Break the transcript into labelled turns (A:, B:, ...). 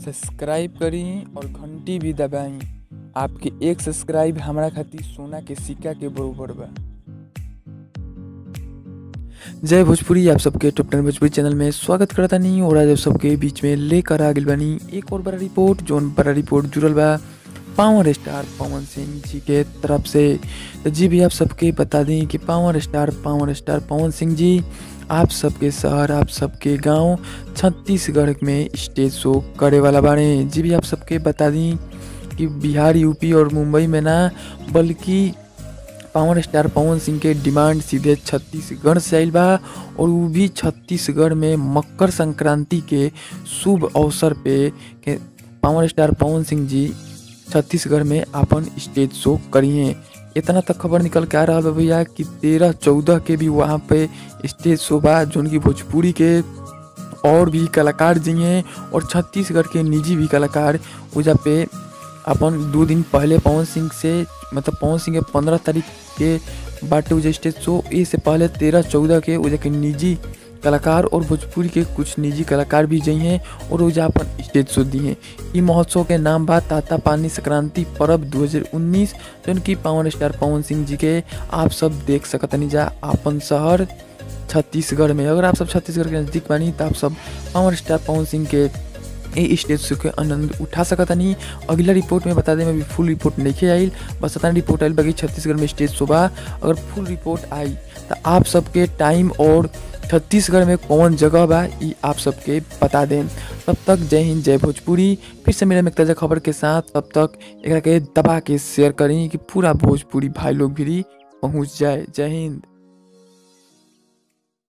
A: Subscribe करी और घंटी भी दबाई। आपके एक सब्सक्राइब हमारा खातिर सोना के सिक्का के बरोबर बा। जय भोजपुरी, आप सबके टॉप 10 भोजपुरी चैनल में स्वागत करता नहीं। और आज आप सबके बीच में लेकर आ गइल बानी एक और बड़ा रिपोर्ट। जोन बड़ा रिपोर्ट जुड़ल बा पावर स्टार पवन सिंह जी के तरफ से। तो जी भी आप सबके बता दें कि पावर स्टार पवन सिंह जी आप सबके शहर, आप सबके गांव छत्तीसगढ़ में स्टेज शो करे वाला बारे। जी भी आप सबके बता दी कि बिहार, यूपी और मुंबई में ना, बल्कि पावर स्टार पवन सिंह के डिमांड सीधे छत्तीसगढ़ से आइल बा। और वो भी छत्तीसगढ़ में मकर संक्रांति के शुभ अवसर पे के पावर स्टार पवन सिंह जी छत्तीसगढ़ में अपन स्टेज शो करिए। इतना तक खबर निकल के आ रहा है भैया कि 13-14 के भी वहाँ पे स्टेज शो बा, जो उनकी भोजपुरी के और भी कलाकार जी हैं और छत्तीसगढ़ के निजी भी कलाकार वजह पे अपन 2 दिन पहले पवन सिंह के 15 तारीख के बाटे वजह स्टेज शो। इससे पहले 13-14 के वजह के निजी कलाकार और भोजपुरी के कुछ निजी कलाकार भी जई हैं और वजह अपन स्टेज शो दी हैं। ई महोत्सव के नाम बा ताता पानी संक्रांति पर्व 2019, जो कि पावर स्टार पवन सिंह जी के आप सब देख सकतनी जा अपन शहर छत्तीसगढ़ में। अगर आप सब छत्तीसगढ़ के नज़दीक बानी तो आप सब पावर स्टार पवन सिंह के ये स्टेज शो के आनंद उठा सकता नहीं। अगला रिपोर्ट में बता दें, मैं भी फुल रिपोर्ट नहीं आई, बस इतना रिपोर्ट आयल बाकी छत्तीसगढ़ में स्टेज शो बा। अगर फुल रिपोर्ट आई तो आप सबके टाइम और छत्तीसगढ़ में कौन जगह बा ये आप सबके बता दें। तब तक जय हिंद, जय भोजपुरी। फिर से मेरे में ताज़ा खबर के साथ, तब तक एक दबा के शेयर करें कि पूरा भोजपुरी भाई लोग भी पहुँच जाए। जय हिंद।